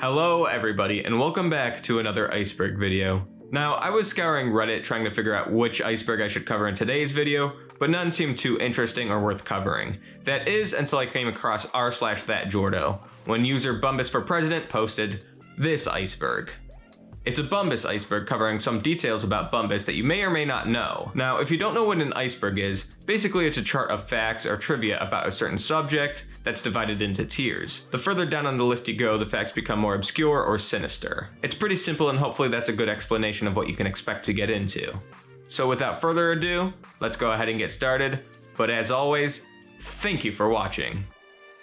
Hello everybody, and welcome back to another iceberg video. Now, I was scouring Reddit trying to figure out which iceberg I should cover in today's video, but none seemed too interesting or worth covering. That is until I came across r/ThatJordo, when user Bumbiss for President posted this iceberg. It's a Bumbiss iceberg covering some details about Bumbiss that you may or may not know. Now, if you don't know what an iceberg is, basically it's a chart of facts or trivia about a certain subject that's divided into tiers. The further down on the list you go, the facts become more obscure or sinister. It's pretty simple, and hopefully that's a good explanation of what you can expect to get into. So without further ado, let's go ahead and get started. But as always, thank you for watching.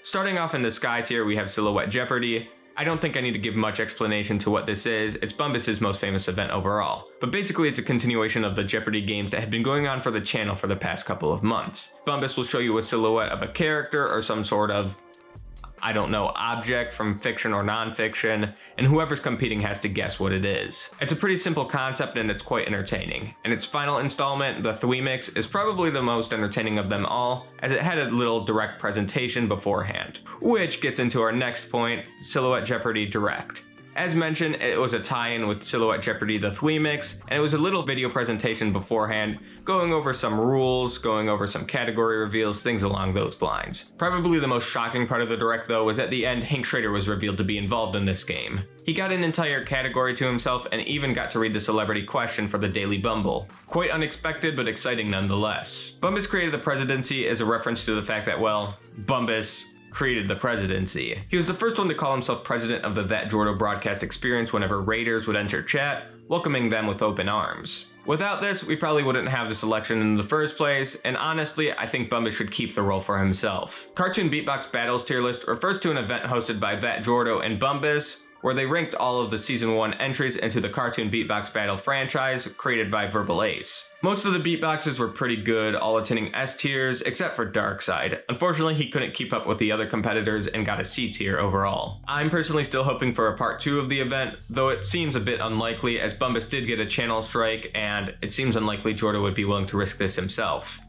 Starting off in the sky tier, we have Silhouette Jeopardy. I don't think I need to give much explanation to what this is. It's Bumbiss' most famous event overall. But basically it's a continuation of the Jeopardy games that have been going on for the channel for the past couple of months. Bumbiss will show you a silhouette of a character or some sort of, I don't know, object from fiction or non-fiction, and whoever's competing has to guess what it is. It's a pretty simple concept and it's quite entertaining. And its final installment, the Thweemix, is probably the most entertaining of them all, as it had a little direct presentation beforehand. Which gets into our next point, Silhouette Jeopardy Direct. As mentioned, it was a tie-in with Silhouette Jeopardy the Thweemix, and it was a little video presentation beforehand, going over some rules, going over some category reveals, things along those lines. Probably the most shocking part of the direct though was at the end Hank Schrader was revealed to be involved in this game. He got an entire category to himself and even got to read the celebrity question for the Daily Bumble. Quite unexpected but exciting nonetheless. Bumbiss created the presidency as a reference to the fact that, well, Bumbiss created the presidency. He was the first one to call himself president of the ThatJordo Broadcast Experience whenever raiders would enter chat, welcoming them with open arms. Without this, we probably wouldn't have this election in the first place, and honestly, I think Bumbiss should keep the role for himself. Cartoon Beatbox Battles tier list refers to an event hosted by ThatJordo and Bumbiss, where they ranked all of the Season 1 entries into the Cartoon Beatbox Battle franchise created by Verbal Ace. Most of the beatboxes were pretty good, all attaining S tiers, except for Darkside. Unfortunately, he couldn't keep up with the other competitors and got a C tier overall. I'm personally still hoping for a part 2 of the event, though it seems a bit unlikely as Bumbiss did get a channel strike, and it seems unlikely Jordo would be willing to risk this himself.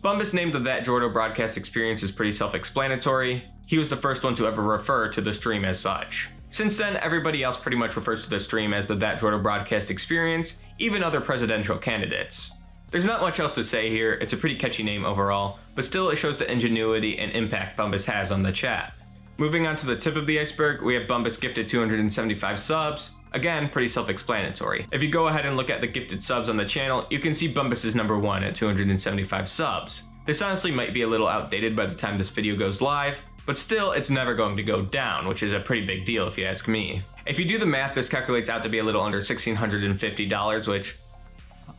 Bumbiss named the ThatJordo Broadcast Experience is pretty self-explanatory. He was the first one to ever refer to the stream as such. Since then, everybody else pretty much refers to the stream as the ThatJordo Broadcast Experience, even other presidential candidates. There's not much else to say here, it's a pretty catchy name overall, but still it shows the ingenuity and impact Bumbiss has on the chat. Moving on to the tip of the iceberg, we have Bumbiss gifted 275 subs. Again, pretty self-explanatory. If you go ahead and look at the gifted subs on the channel, you can see Bumbiss is number 1 at 275 subs. This honestly might be a little outdated by the time this video goes live, but still, it's never going to go down, which is a pretty big deal if you ask me. If you do the math, this calculates out to be a little under $1,650, which,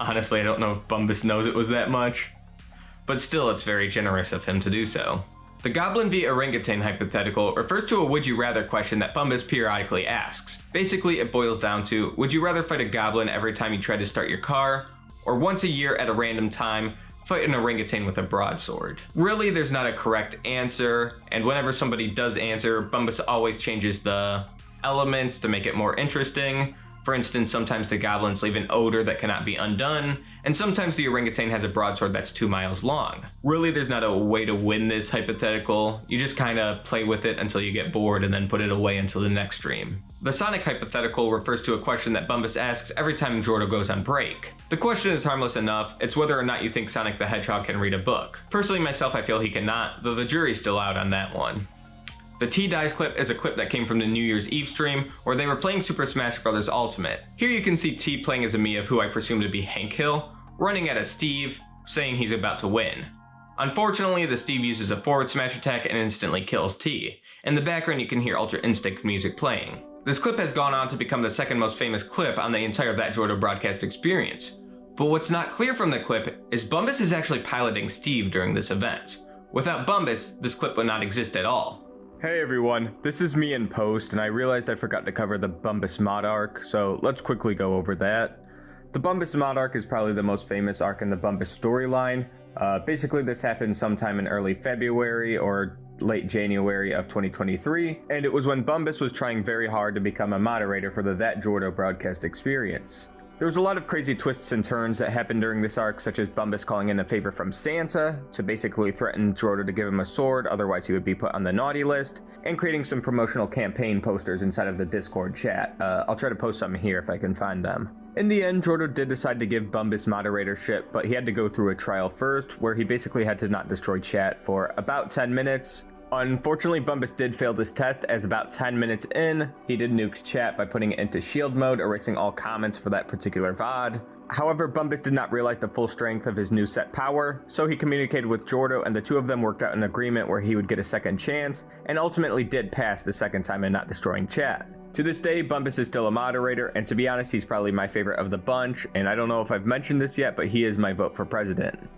honestly, I don't know if Bumbiss knows it was that much. But still, it's very generous of him to do so. The Goblin v Orangutan hypothetical refers to a would you rather question that Bumbiss periodically asks. Basically, it boils down to, would you rather fight a goblin every time you try to start your car, or once a year at a random time, fight an orangutan with a broadsword? Really, there's not a correct answer, and whenever somebody does answer, Bumbiss always changes the elements to make it more interesting. For instance, sometimes the goblins leave an odor that cannot be undone, and sometimes the orangutan has a broadsword that's 2 miles long. Really, there's not a way to win this hypothetical. You just kinda play with it until you get bored and then put it away until the next stream. The Sonic hypothetical refers to a question that Bumbiss asks every time Jordo goes on break. The question is harmless enough, it's whether or not you think Sonic the Hedgehog can read a book. Personally myself, I feel he cannot, though the jury's still out on that one. The T-Dice clip is a clip that came from the New Year's Eve stream where they were playing Super Smash Bros. Ultimate. Here you can see T playing as a Mii of who I presume to be Hank Hill, running at a Steve, saying he's about to win. Unfortunately, the Steve uses a forward smash attack and instantly kills T. In the background you can hear Ultra Instinct music playing. This clip has gone on to become the second most famous clip on the entire ThatJordo Broadcast Experience. But what's not clear from the clip is Bumbiss is actually piloting Steve during this event. Without Bumbiss, this clip would not exist at all. Hey everyone, this is me in post, and I realized I forgot to cover the Bumbiss mod arc, so let's quickly go over that. The Bumbiss mod arc is probably the most famous arc in the Bumbiss storyline. Basically this happened sometime in early February or late January of 2023, and it was when Bumbiss was trying very hard to become a moderator for the ThatJordo Broadcast Experience. There was a lot of crazy twists and turns that happened during this arc, such as Bumbiss calling in a favor from Santa to basically threaten Jordo to give him a sword, otherwise he would be put on the naughty list, and creating some promotional campaign posters inside of the Discord chat. I'll try to post some here if I can find them. In the end, Jordo did decide to give Bumbiss moderatorship, but he had to go through a trial first, where he basically had to not destroy chat for about 10 minutes. Unfortunately, Bumbiss did fail this test, as about 10 minutes in, he did nuke chat by putting it into shield mode, erasing all comments for that particular VOD. However, Bumbiss did not realize the full strength of his new set power, so he communicated with Jordo, and the two of them worked out an agreement where he would get a second chance, and ultimately did pass the second time in not destroying chat. To this day, Bumbiss is still a moderator, and to be honest, he's probably my favorite of the bunch, and I don't know if I've mentioned this yet, but he is my vote for president.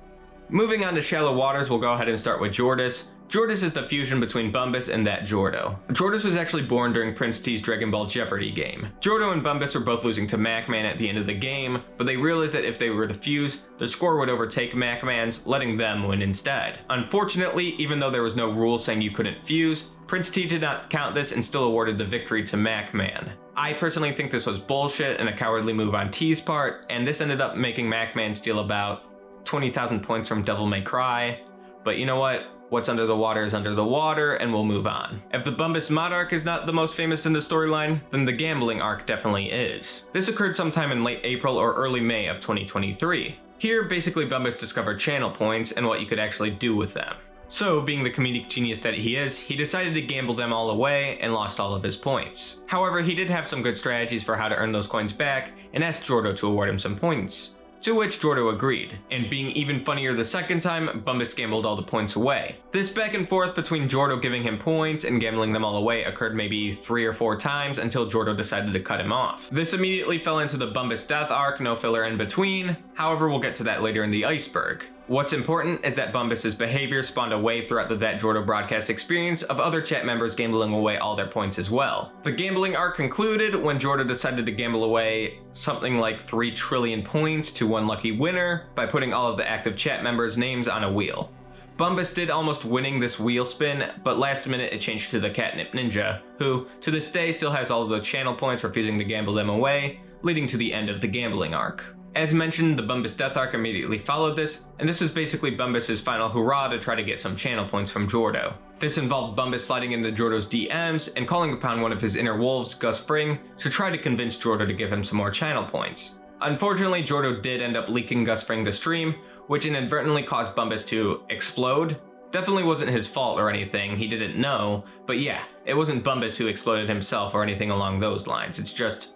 Moving on to Shallow Waters, we'll go ahead and start with Jordis. Jordis is the fusion between Bumbiss and ThatJordo. Jordis was actually born during Prince T's Dragon Ball Jeopardy game. Jordo and Bumbiss were both losing to MacMan at the end of the game, but they realized that if they were to fuse, the score would overtake MacMan's, letting them win instead. Unfortunately, even though there was no rule saying you couldn't fuse, Prince T did not count this and still awarded the victory to MacMan. I personally think this was bullshit and a cowardly move on T's part, and this ended up making MacMan steal about 20,000 points from Devil May Cry. But you know what? What's under the water is under the water, and we'll move on. If the Bumbiss mod arc is not the most famous in the storyline, then the gambling arc definitely is. This occurred sometime in late April or early May of 2023. Here, basically Bumbiss discovered channel points and what you could actually do with them. So, being the comedic genius that he is, he decided to gamble them all away and lost all of his points. However, he did have some good strategies for how to earn those coins back, and asked Jordo to award him some points. To which Jordo agreed, and being even funnier the second time, Bumbiss gambled all the points away. This back and forth between Jordo giving him points and gambling them all away occurred maybe 3 or 4 times until Jordo decided to cut him off. This immediately fell into the Bumbiss death arc, no filler in between, however we'll get to that later in the iceberg. What's important is that Bumbiss's behavior spawned a wave throughout the ThatJordo Broadcast Experience of other chat members gambling away all their points as well. The gambling arc concluded when Jordo decided to gamble away something like 3 trillion points to one lucky winner by putting all of the active chat members' names on a wheel. Bumbiss did almost winning this wheel spin, but last minute it changed to the Catnip Ninja, who to this day still has all of the channel points, refusing to gamble them away, leading to the end of the gambling arc. As mentioned, the Bumbiss death arc immediately followed this, and this was basically Bumbiss's final hurrah to try to get some channel points from Jordo. This involved Bumbiss sliding into Jordo's DMs and calling upon one of his inner wolves, Gus Fring, to try to convince Jordo to give him some more channel points. Unfortunately, Jordo did end up leaking Gus Fring to stream, which inadvertently caused Bumbiss to explode. Definitely wasn't his fault or anything, he didn't know, but yeah, it wasn't Bumbiss who exploded himself or anything along those lines. It's just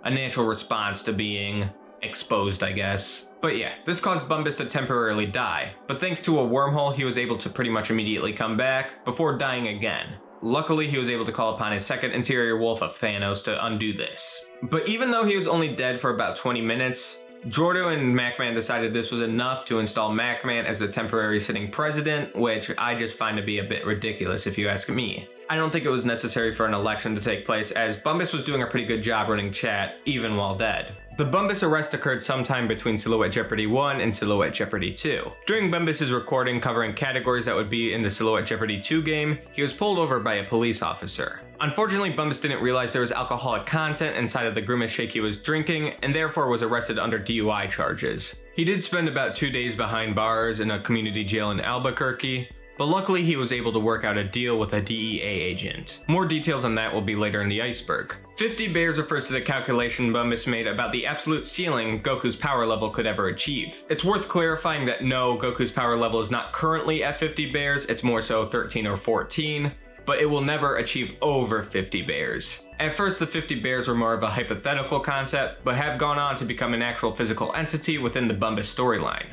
a natural response to being exposed, I guess. But yeah, this caused Bumbiss to temporarily die, but thanks to a wormhole he was able to pretty much immediately come back before dying again. Luckily, he was able to call upon his second interior wolf of Thanos to undo this. But even though he was only dead for about 20 minutes, Jordo and MacMan decided this was enough to install MacMan as the temporary sitting president, which I just find to be a bit ridiculous if you ask me. I don't think it was necessary for an election to take place, as Bumbiss was doing a pretty good job running chat, even while dead. The Bumbiss arrest occurred sometime between Silhouette Jeopardy 1 and Silhouette Jeopardy 2. During Bumbiss's recording covering categories that would be in the Silhouette Jeopardy 2 game, he was pulled over by a police officer. Unfortunately, Bumbiss didn't realize there was alcoholic content inside of the Grimace shake he was drinking, and therefore was arrested under DUI charges. He did spend about 2 days behind bars in a community jail in Albuquerque, but luckily he was able to work out a deal with a DEA agent. More details on that will be later in the iceberg. 50 bears refers to the calculation Bumbiss made about the absolute ceiling Goku's power level could ever achieve. It's worth clarifying that no, Goku's power level is not currently at 50 bears, it's more so 13 or 14, but it will never achieve over 50 bears. At first, the 50 bears were more of a hypothetical concept, but have gone on to become an actual physical entity within the Bumbiss storyline.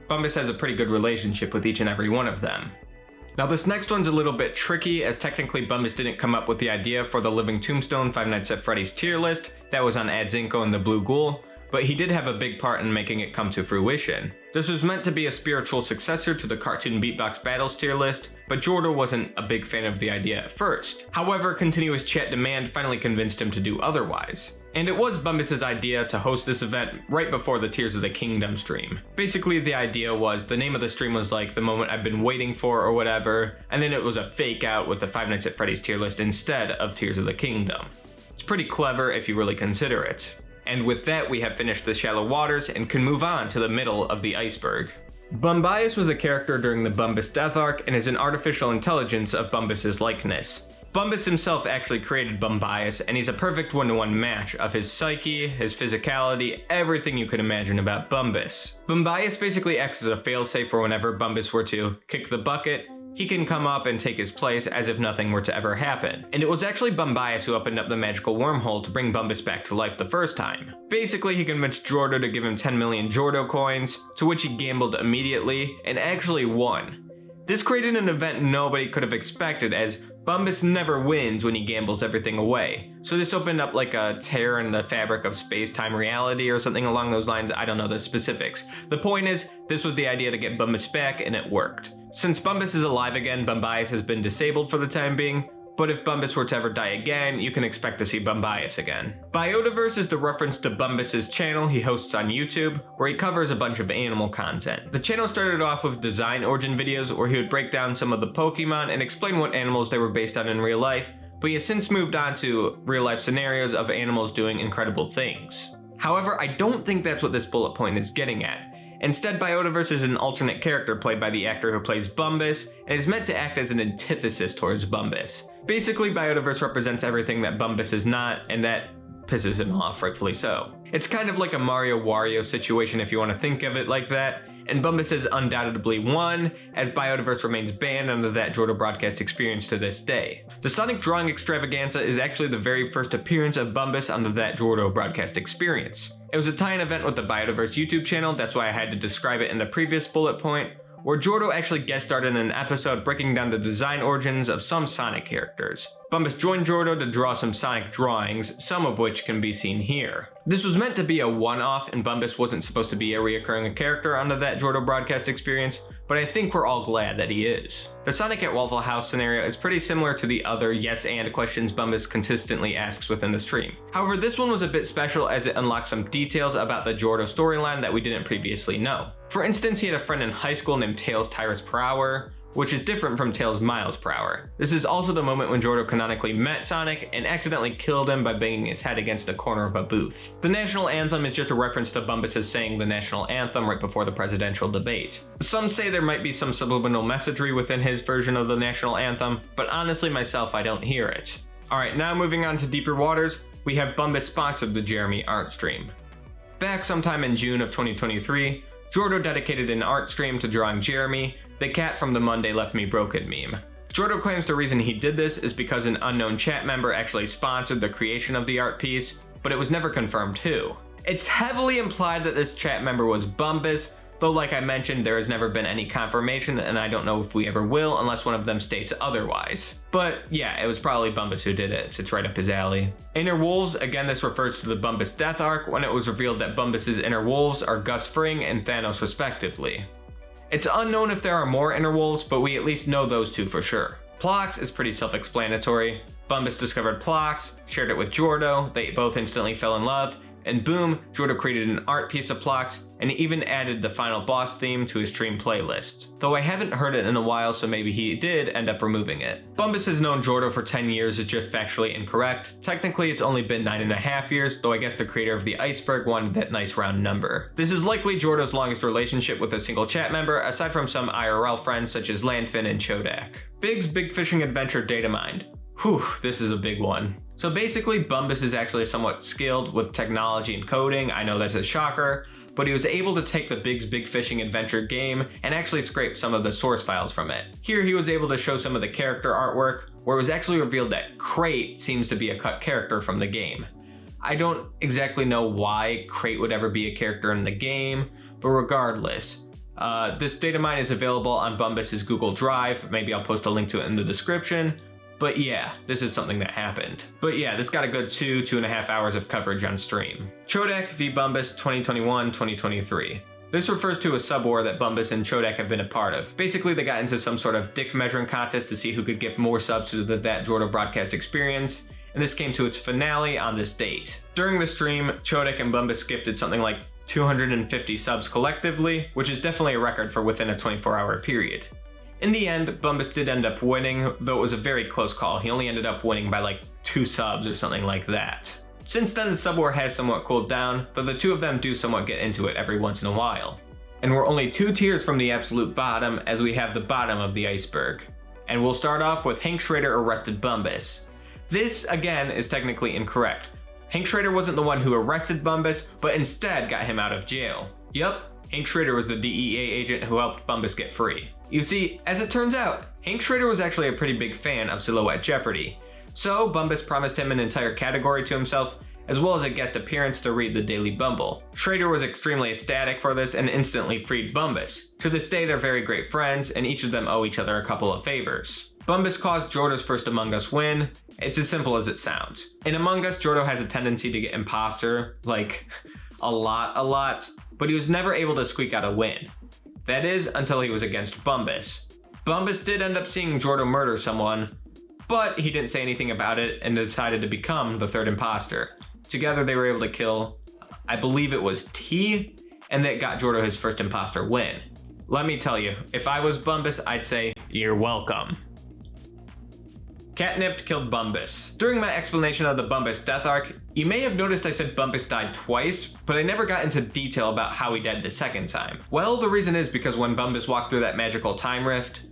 Bumbiss has a pretty good relationship with each and every one of them. Now this next one's a little bit tricky, as technically Bumbiss didn't come up with the idea for the Living Tombstone Five Nights at Freddy's tier list that was on Adzinko and the Blue Ghoul, but he did have a big part in making it come to fruition. This was meant to be a spiritual successor to the Cartoon Beatbox Battles tier list, but Jordo wasn't a big fan of the idea at first. However, continuous chat demand finally convinced him to do otherwise. And it was Bumbiss's idea to host this event right before the Tears of the Kingdom stream. Basically, the idea was the name of the stream was like the moment I've been waiting for or whatever, and then it was a fake out with the Five Nights at Freddy's tier list instead of Tears of the Kingdom. It's pretty clever if you really consider it. And with that, we have finished the shallow waters and can move on to the middle of the iceberg. Bumbiss was a character during the Bumbiss death arc and is an artificial intelligence of Bumbiss's likeness. Bumbiss himself actually created Bumbiss, and he's a perfect one-to-one match of his psyche, his physicality, everything you could imagine about Bumbiss. Bumbiss basically acts as a failsafe for whenever Bumbiss were to kick the bucket, he can come up and take his place as if nothing were to ever happen. And it was actually Bumbiss who opened up the magical wormhole to bring Bumbiss back to life the first time. Basically, he convinced Jordo to give him 10 million Jordo coins, to which he gambled immediately, and actually won. This created an event nobody could have expected, as Bumbiss never wins when he gambles everything away. So this opened up like a tear in the fabric of space-time reality or something along those lines. I don't know the specifics. The point is, this was the idea to get Bumbiss back, and it worked. Since Bumbiss is alive again, Bumbiss has been disabled for the time being, but if Bumbiss were to ever die again, you can expect to see Bumbiss again. Biodaverse is the reference to Bumbiss's channel he hosts on YouTube, where he covers a bunch of animal content. The channel started off with design origin videos where he would break down some of the Pokemon and explain what animals they were based on in real life, but he has since moved on to real life scenarios of animals doing incredible things. However, I don't think that's what this bullet point is getting at. Instead, Biodaverse is an alternate character played by the actor who plays Bumbiss, and is meant to act as an antithesis towards Bumbiss. Basically, Biodaverse represents everything that Bumbiss is not, and that pisses him off, rightfully so. It's kind of like a Mario Wario situation if you want to think of it like that, and Bumbiss has undoubtedly won, as Biodaverse remains banned under ThatJordo Broadcast Experience to this day. The Sonic Drawing Extravaganza is actually the very first appearance of Bumbiss on the ThatJordo Broadcast Experience. It was a tie-in event with the Biodaverse YouTube channel, that's why I had to describe it in the previous bullet point, where Jordo actually guest starred in an episode breaking down the design origins of some Sonic characters. Bumbiss joined Jordo to draw some Sonic drawings, some of which can be seen here. This was meant to be a one-off, and Bumbiss wasn't supposed to be a reoccurring character on the ThatJordo Broadcast Experience, but I think we're all glad that he is. The Sonic at Waffle House scenario is pretty similar to the other yes and questions Bumbiss consistently asks within the stream. However, this one was a bit special as it unlocked some details about the Jordo storyline that we didn't previously know. For instance, he had a friend in high school named Tails Tyrus per hour, which is different from Tails Miles per hour. This is also the moment when Jordo canonically met Sonic and accidentally killed him by banging his head against a corner of a booth. The national anthem is just a reference to Bumbiss saying the national anthem right before the presidential debate. Some say there might be some subliminal messagery within his version of the national anthem, but honestly myself I don't hear it. Alright, now moving on to deeper waters, we have Bumbiss sponsored the Jeremy art stream. Back sometime in June of 2023, Jordo dedicated an art stream to drawing Jeremy, the cat from the Monday Left Me Broken meme. Jordo claims the reason he did this is because an unknown chat member actually sponsored the creation of the art piece, but it was never confirmed who. It's heavily implied that this chat member was Bumbiss, though like I mentioned there has never been any confirmation and I don't know if we ever will unless one of them states otherwise. But yeah, it was probably Bumbiss who did it, it's right up his alley. Inner Wolves, again this refers to the Bumbiss death arc when it was revealed that Bumbiss's inner wolves are Gus Fring and Thanos respectively. It's unknown if there are more inner wolves, but we at least know those two for sure. Plox is pretty self-explanatory. Bumbiss discovered Plox, shared it with Jordo, they both instantly fell in love, and boom, Jordo created an art piece of Plox, and even added the final boss theme to his stream playlist. Though I haven't heard it in a while, so maybe he did end up removing it. Bumbiss has known Jordo for 10 years is just factually incorrect. Technically it's only been 9.5 years, though I guess the creator of the iceberg wanted that nice round number. This is likely Jordo's longest relationship with a single chat member, aside from some IRL friends such as Landfin and Chodak. Big's Big Fishing Adventure Datamind. Whew, this is a big one. So basically, Bumbiss is actually somewhat skilled with technology and coding. I know that's a shocker, but he was able to take the Big's Big Fishing Adventure game and actually scrape some of the source files from it. Here he was able to show some of the character artwork, where it was actually revealed that Crate seems to be a cut character from the game. I don't exactly know why Crate would ever be a character in the game, but regardless, this data mine is available on Bumbiss's Google Drive. Maybe I'll post a link to it in the description. But yeah, this is something that happened. But yeah, this got a good 2.5 hours of coverage on stream. Chodak v Bumbiss 2021-2023. This refers to a subwar that Bumbiss and Chodak have been a part of. Basically, they got into some sort of dick measuring contest to see who could give more subs to the ThatJordo Broadcast Experience, and this came to its finale on this date. During the stream, Chodak and Bumbiss gifted something like 250 subs collectively, which is definitely a record for within a 24-hour period. In the end, Bumbiss did end up winning, though it was a very close call. He only ended up winning by like 2 subs or something like that. Since then, the subwar has somewhat cooled down, though the two of them do somewhat get into it every once in a while. And we're only 2 tiers from the absolute bottom, as we have the bottom of the iceberg. And we'll start off with Hank Schrader arrested Bumbiss. This, again, is technically incorrect. Hank Schrader wasn't the one who arrested Bumbiss, but instead got him out of jail. Yup, Hank Schrader was the DEA agent who helped Bumbiss get free. You see, as it turns out, Hank Schrader was actually a pretty big fan of Silhouette Jeopardy. So Bumbiss promised him an entire category to himself, as well as a guest appearance to read the Daily Bumble. Schrader was extremely ecstatic for this and instantly freed Bumbiss. To this day, they're very great friends, and each of them owe each other a couple of favors. Bumbiss caused Jordo's first Among Us win. It's as simple as it sounds. In Among Us, Jordo has a tendency to get imposter, like, a lot, but he was never able to squeak out a win. That is, until he was against Bumbiss. Bumbiss did end up seeing Jordo murder someone, but he didn't say anything about it and decided to become the third imposter. Together they were able to kill, I believe it was T, and that got Jordo his first imposter win. Let me tell you, if I was Bumbiss, I'd say, you're welcome. Catnipped killed Bumbiss. During my explanation of the Bumbiss death arc, you may have noticed I said Bumbiss died twice, but I never got into detail about how he died the second time. Well, the reason is because when Bumbiss walked through that magical time rift,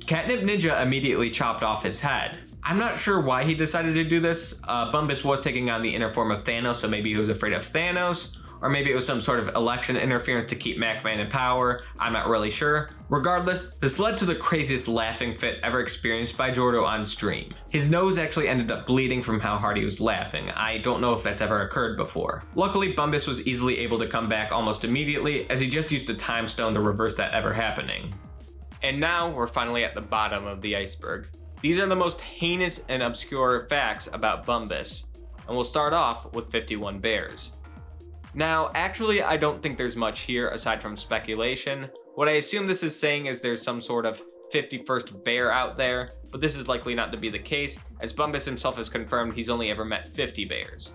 Catnip Ninja immediately chopped off his head. I'm not sure why he decided to do this. Bumbiss was taking on the inner form of Thanos, so maybe he was afraid of Thanos, or maybe it was some sort of election interference to keep MacMan in power. I'm not really sure. Regardless, this led to the craziest laughing fit ever experienced by Jordo on stream. His nose actually ended up bleeding from how hard he was laughing. I don't know if that's ever occurred before. Luckily, Bumbiss was easily able to come back almost immediately, as he just used a time stone to reverse that ever happening. And now we're finally at the bottom of the iceberg. These are the most heinous and obscure facts about Bumbiss, and we'll start off with 51 bears. Now, actually, I don't think there's much here aside from speculation. What I assume this is saying is there's some sort of 51st bear out there, but this is likely not to be the case, as Bumbiss himself has confirmed he's only ever met 50 bears.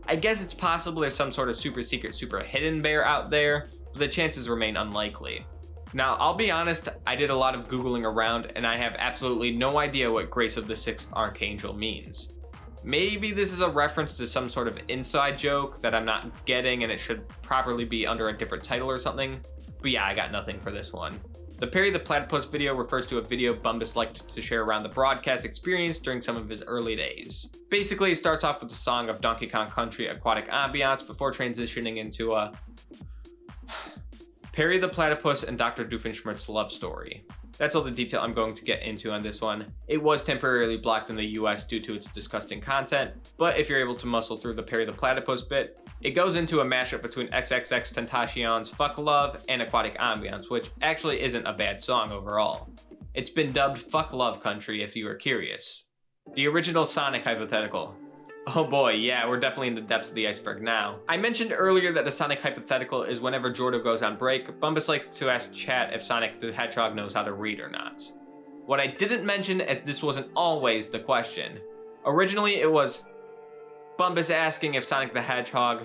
I guess it's possible there's some sort of super secret, super hidden bear out there, but the chances remain unlikely. Now, I'll be honest, I did a lot of Googling around, and I have absolutely no idea what Grace of the Sixth Archangel means. Maybe this is a reference to some sort of inside joke that I'm not getting and it should properly be under a different title or something, but yeah, I got nothing for this one. The Perry the Platypus video refers to a video Bumbiss liked to share around the broadcast experience during some of his early days. Basically, it starts off with the song of Donkey Kong Country aquatic ambiance before transitioning into a Perry the Platypus and Dr. Doofenshmirtz's love story. That's all the detail I'm going to get into on this one. It was temporarily blocked in the US due to its disgusting content, but if you're able to muscle through the Perry the Platypus bit, it goes into a mashup between XXXTentacion's Fuck Love and Aquatic Ambiance, which actually isn't a bad song overall. It's been dubbed Fuck Love Country if you were curious. The original Sonic hypothetical. Oh boy, yeah, we're definitely in the depths of the iceberg now. I mentioned earlier that the Sonic hypothetical is whenever Jordo goes on break, Bumbiss likes to ask chat if Sonic the Hedgehog knows how to read or not. What I didn't mention, as this wasn't always the question. Originally it was Bumbiss asking if Sonic the Hedgehog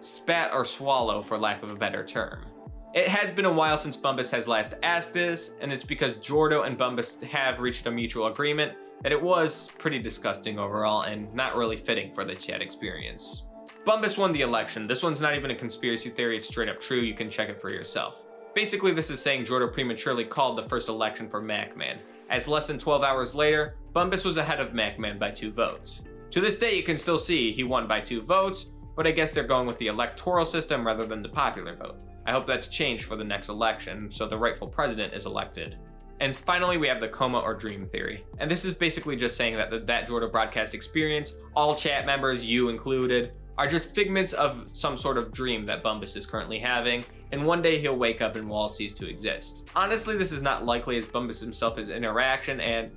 spat or swallow, for lack of a better term. It has been a while since Bumbiss has last asked this, and it's because Jordo and Bumbiss have reached a mutual agreement that it was pretty disgusting overall and not really fitting for the chat experience. Bumbiss won the election. This one's not even a conspiracy theory, it's straight up true, you can check it for yourself. Basically, this is saying Jordo prematurely called the first election for MacMan, as less than 12 hours later, Bumbiss was ahead of MacMan by 2 votes. To this day, you can still see he won by 2 votes, but I guess they're going with the electoral system rather than the popular vote. I hope that's changed for the next election, so the rightful president is elected. And finally, we have the coma or dream theory. And this is basically just saying that the ThatJordo Broadcast Experience, all chat members, you included, are just figments of some sort of dream that Bumbiss is currently having, and one day he'll wake up and we'll all cease to exist. Honestly, this is not likely, as Bumbiss himself is interaction, and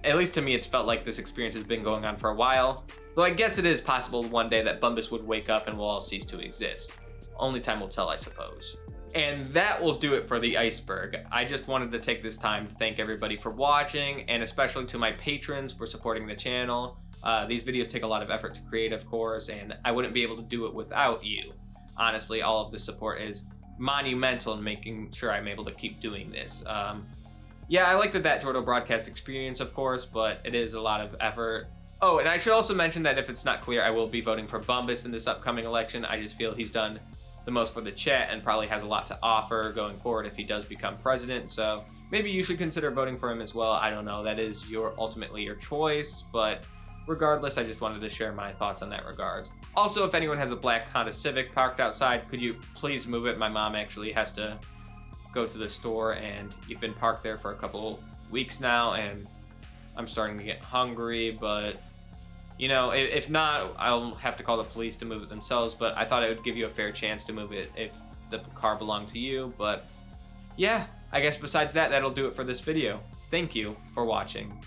at least to me it's felt like this experience has been going on for a while, though I guess it is possible one day that Bumbiss would wake up and we'll all cease to exist. Only time will tell, I suppose. And that will do it for the iceberg. I just wanted to take this time to thank everybody for watching, and especially to my patrons for supporting the channel. These videos take a lot of effort to create, of course, and I wouldn't be able to do it without you. Honestly, all of the support is monumental in making sure I'm able to keep doing this. Yeah, I like the ThatJordo Broadcast Experience, of course, but it is a lot of effort. Oh, and I should also mention that if it's not clear, I will be voting for Bumbiss in this upcoming election. I just feel he's done the most for the chat and probably has a lot to offer going forward if he does become president. So maybe you should consider voting for him as well. I don't know. That is ultimately your choice, but regardless, I just wanted to share my thoughts on that regard. Also, if anyone has a black Honda Civic parked outside, could you please move it? My mom actually has to go to the store, and you've been parked there for a couple weeks now, and I'm starting to get hungry, but you know, if not, I'll have to call the police to move it themselves, but I thought it would give you a fair chance to move it if the car belonged to you. But yeah, I guess besides that, that'll do it for this video. Thank you for watching.